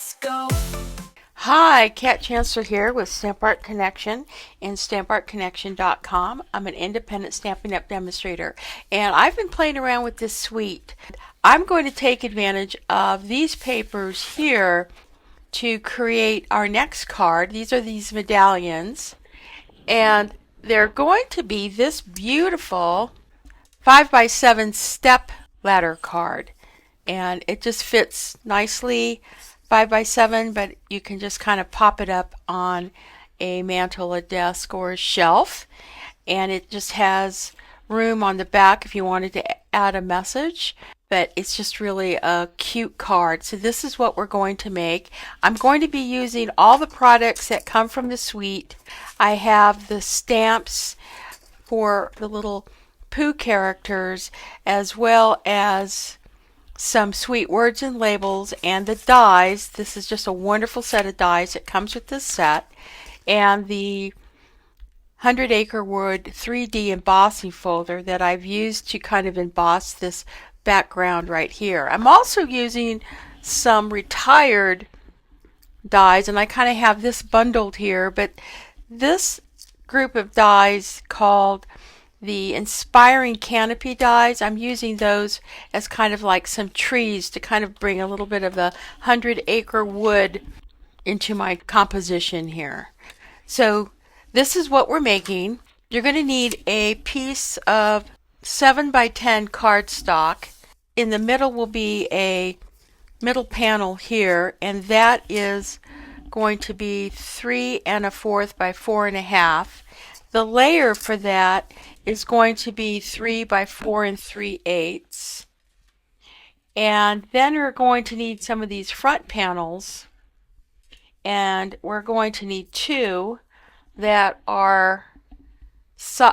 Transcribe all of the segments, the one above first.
let's go. Hi, Kat Chancellor here with Stamp Art Connection and StampArtConnection.com. I'm an independent Stampin' Up! Demonstrator, and I've been playing around with this suite. I'm going to take advantage of these papers here to create our next card. These are these medallions, and they're going to be this beautiful 5x7 step ladder card, and it just fits nicely 5x7, but you can just kind of pop it up on a mantle, a desk, or a shelf, and it just has room on the back if you wanted to add a message. But it's just really a cute card. So this is what we're going to make. I'm going to be using all the products that come from the suite. I have the stamps for the little Pooh characters, as well as some sweet words and labels, and the dies. This is just a wonderful set of dies that comes with this set, and the Hundred Acre Wood 3D embossing folder that I've used to kind of emboss this background right here. I'm also using some retired dies, and I kind of have this bundled here, but this group of dies called the Inspiring Canopy dies, I'm using those as kind of like some trees to kind of bring a little bit of the 100 Acre Wood into my composition here. So this is what we're making. You're going to need a piece of 7x10 cardstock. In the middle will be a middle panel here, and that is going to be 3 1/4 by 4 1/2. The layer for that is going to be 3 by 4 3/8. And then we're going to need some of these front panels, and we're going to need two that are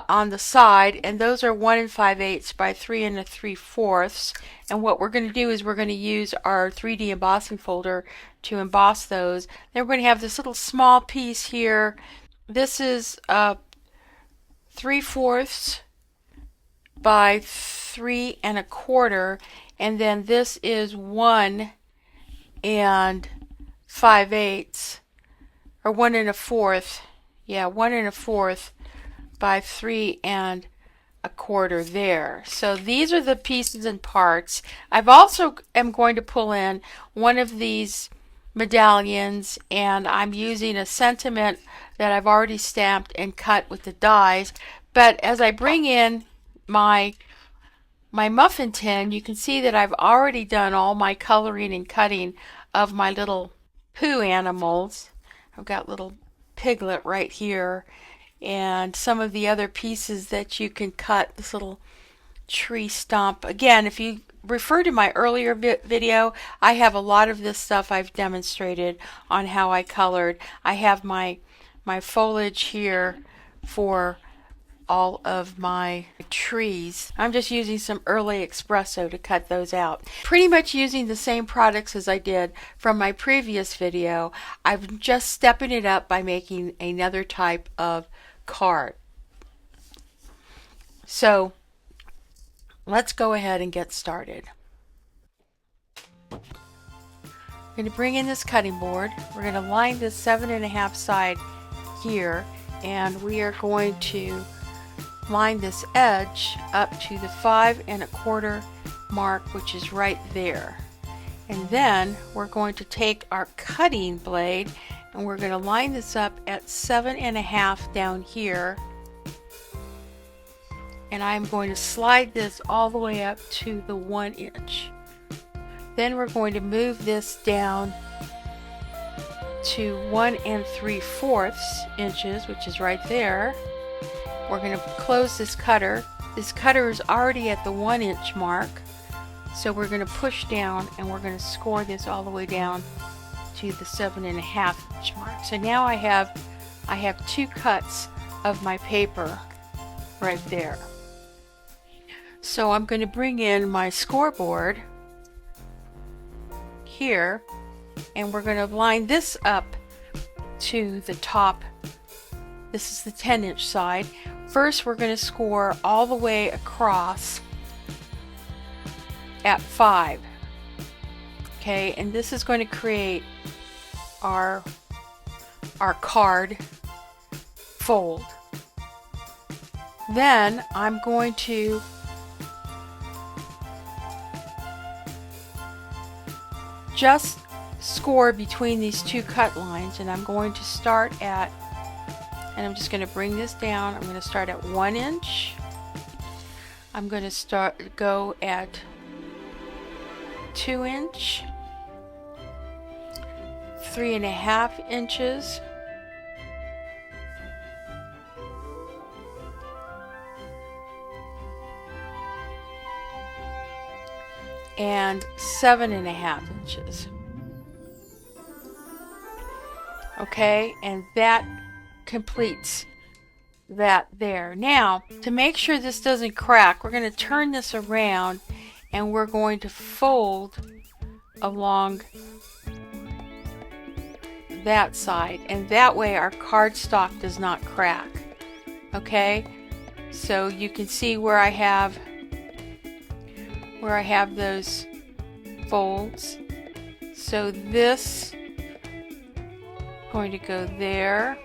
on the side, and those are 1 5/8 by 3 3/4. And what we're going to do is we're going to use our 3D embossing folder to emboss those. Then we're going to have this little small piece here. This is 3/4 by 3 1/4, and then this is 1 5/8, or 1 1/4. Yeah, 1 1/4 by 3 1/4 there. So these are the pieces and parts. I've also am going to pull in one of these medallions, and I'm using a sentiment that I've already stamped and cut with the dies. But as I bring in my muffin tin, you can see that I've already done all my coloring and cutting of my little Pooh animals. I've got little Piglet right here, and some of the other pieces that you can cut, this little tree stump. Again, if you refer to my earlier video, I have a lot of this stuff I've demonstrated on how I colored. I have my foliage here for all of my trees. I'm just using some early espresso to cut those out. Pretty much using the same products as I did from my previous video. I'm just stepping it up by making another type of card. So let's go ahead and get started. I'm going to bring in this cutting board. We're going to line this 7 1/2 side here, and we are going to line this edge up to the 5 1/4 mark, which is right there. And then we're going to take our cutting blade and we're going to line this up at 7 1/2 down here, and I'm going to slide this all the way up to the 1 inch. Then we're going to move this down to 1 3/4 inches, which is right there. We're going to close this cutter. This cutter is already at the 1 inch mark, so we're going to push down and we're going to score this all the way down to the 7 1/2 inch mark. So now I have two cuts of my paper right there. So I'm going to bring in my scoreboard here, and we're going to line this up to the top. This is the 10 inch side. First, we're going to score all the way across at 5. Okay, and this is going to create our card fold. Then I'm going to just score between these two cut lines, and I'm going to start at, and I'm just going to bring this down. I'm going to start at 1 inch. I'm going to go at 2 inch, 3.5 inches, and 7.5 inches. Okay, and that completes that there. Now, to make sure this doesn't crack, we're going to turn this around and we're going to fold along that side, and that way our cardstock does not crack. Okay, so you can see where I have those folds. So this is going to go there.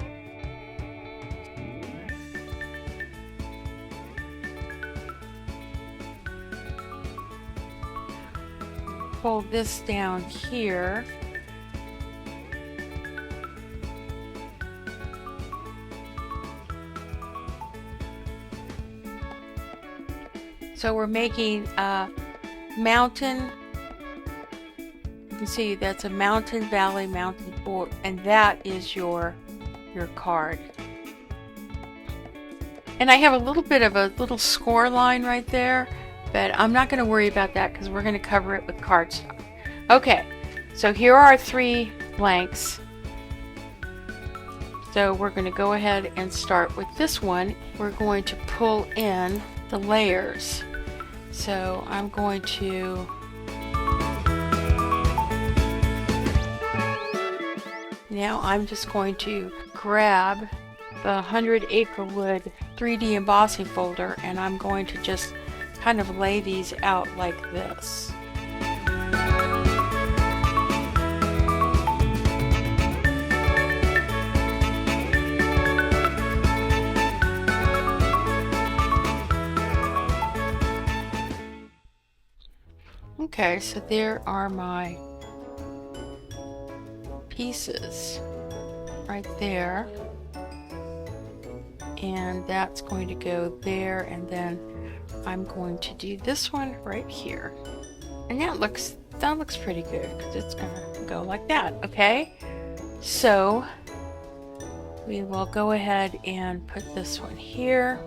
Fold this down here. So we're making a mountain. You can see that's a mountain, valley, mountain, board, and that is your card. And I have a little bit of a little score line right there, but I'm not going to worry about that because we're going to cover it with cardstock. Okay, so here are our 3 blanks. So we're going to go ahead and start with this one. We're going to pull in the layers. So I'm going to now I'm just going to grab the 100 Acre Wood 3D embossing folder, and I'm going to just kind of lay these out like this. Okay, so there are my pieces right there, and that's going to go there, and then I'm going to do this one right here, and that looks pretty good because it's gonna go like that. Okay, so we will go ahead and put this one here.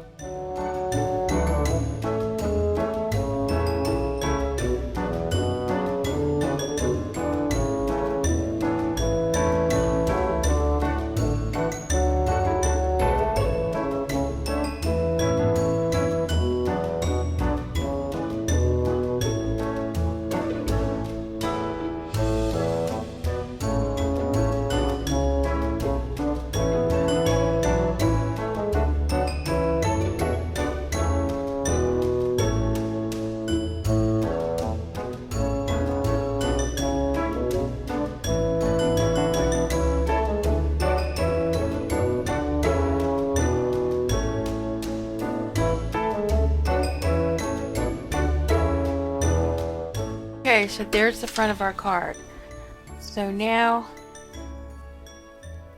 Okay, so there's the front of our card. So now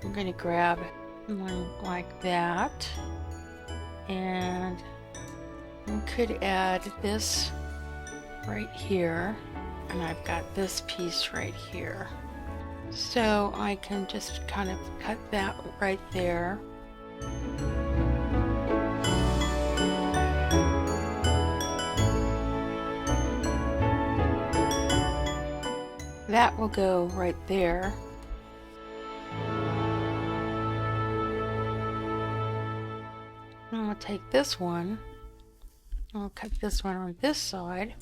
I'm going to grab one like that, and we could add this right here, and I've got this piece right here. So I can just kind of cut that right there. That will go right there. And I'll take this one, I'll cut this one on this side.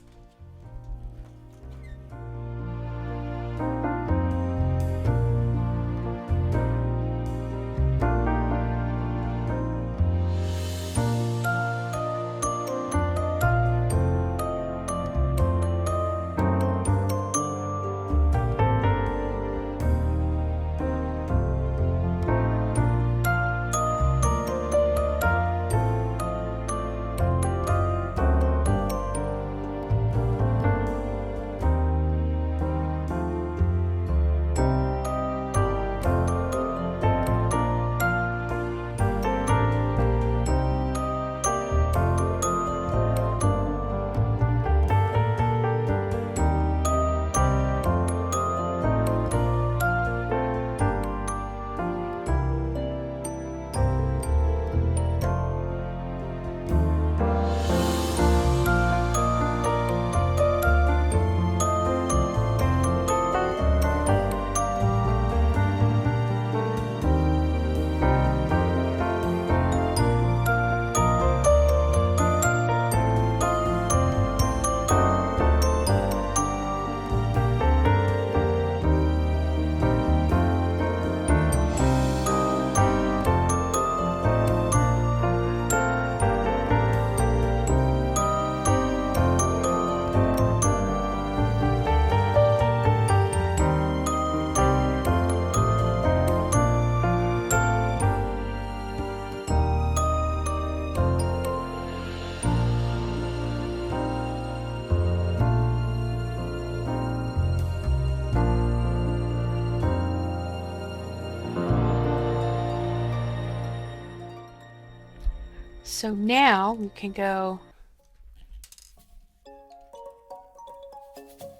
So now we can go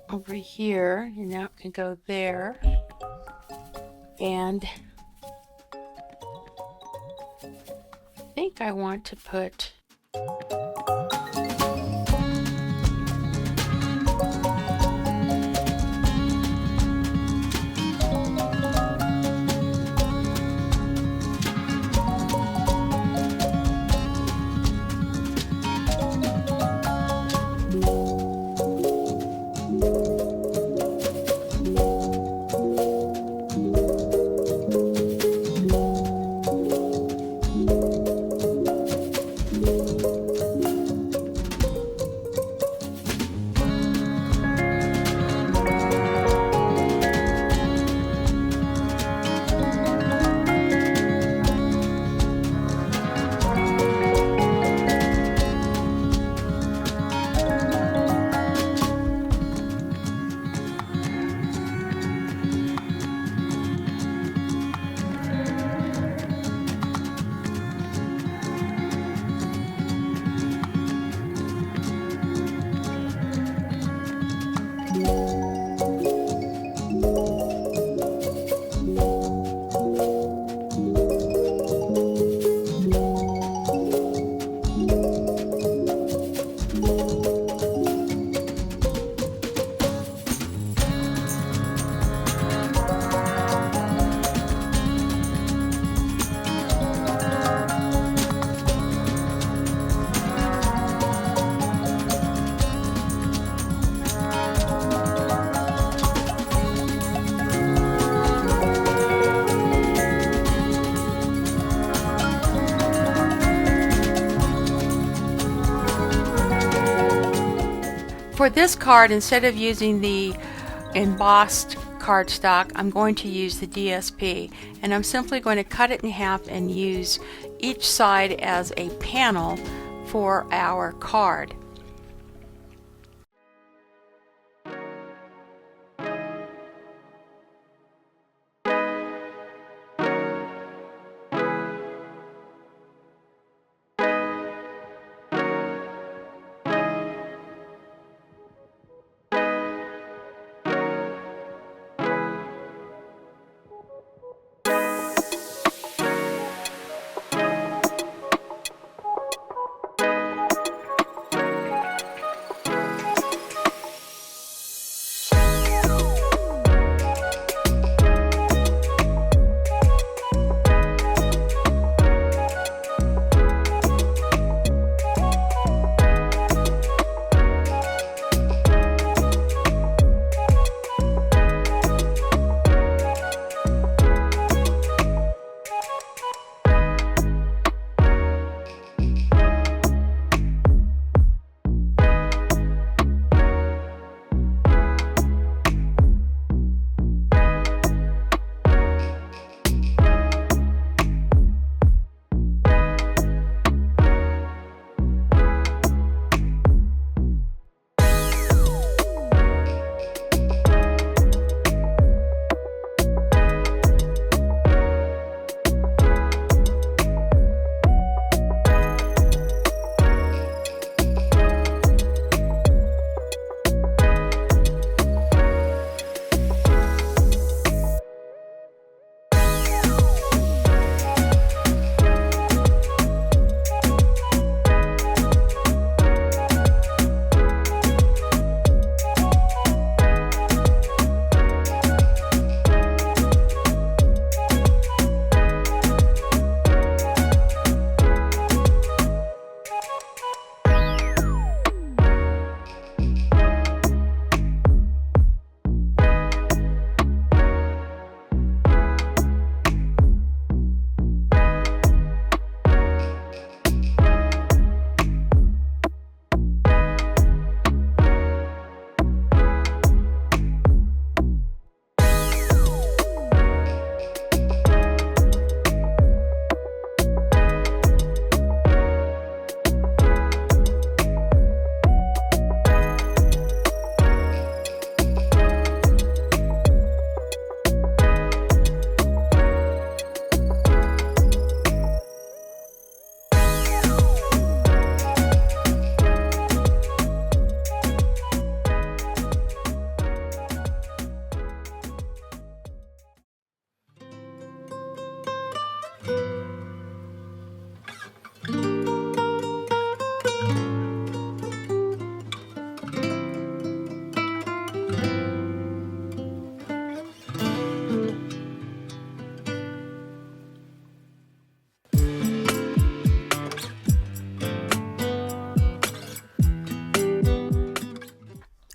over here, and now it can go there. And I think I want to put for this card, instead of using the embossed cardstock, I'm going to use the DSP, and I'm simply going to cut it in half and use each side as a panel for our card.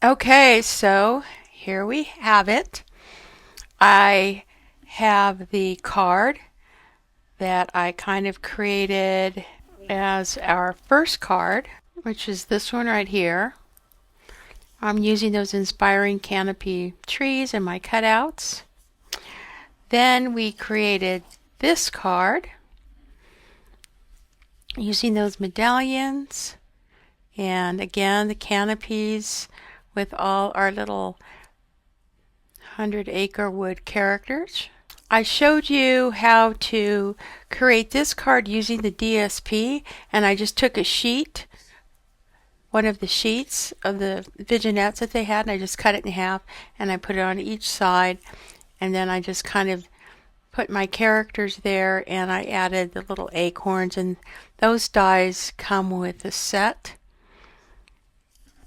Okay, so here we have it. I have the card that I kind of created as our first card, which is this one right here. I'm using those inspiring canopy trees in my cutouts. Then we created this card using those medallions, and again the canopies with all our little 100 Acre Wood characters. I showed you how to create this card using the DSP, and I just took a sheet, one of the sheets of the vignettes that they had, and I just cut it in half and I put it on each side, and then I just kind of put my characters there, and I added the little acorns, and those dies come with the set.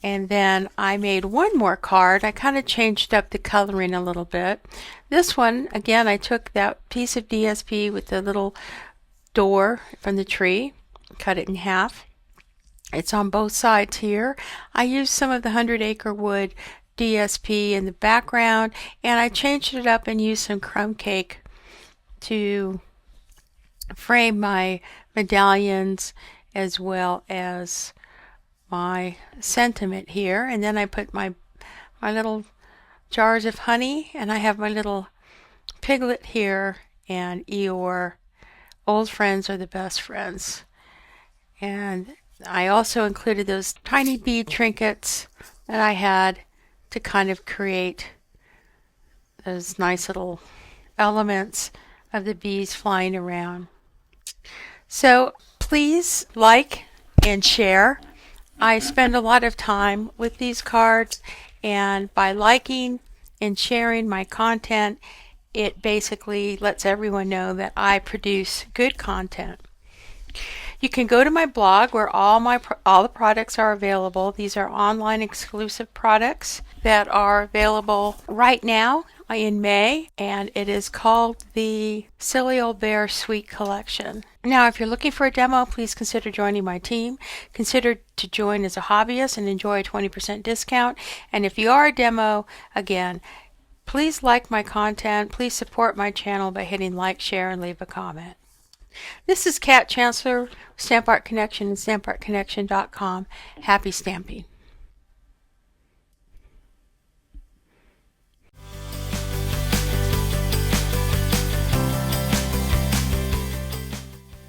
And then I made one more card. I kind of changed up the coloring a little bit. This one, again, I took that piece of DSP with the little door from the tree, cut it in half. It's on both sides here. I used some of the 100 Acre Wood DSP in the background, and I changed it up and used some crumb cake to frame my medallions as well as my sentiment here. And then I put my little jars of honey, and I have my little piglet here, and Eeyore. Old friends are the best friends. And I also included those tiny bead trinkets that I had to kind of create those nice little elements of the bees flying around. So please like and share. I spend a lot of time with these cards, and by liking and sharing my content, it basically lets everyone know that I produce good content. You can go to my blog where all the products are available. These are online exclusive products that are available right now in May, and it is called the Silly Old Bear Sweet Collection. Now, if you're looking for a demo, please consider joining my team. Consider to join as a hobbyist and enjoy a 20% discount. And if you are a demo, again, please like my content. Please support my channel by hitting like, share, and leave a comment. This is Kat Chancellor, Stamp Art Connection and StampArtConnection.com. Happy stamping.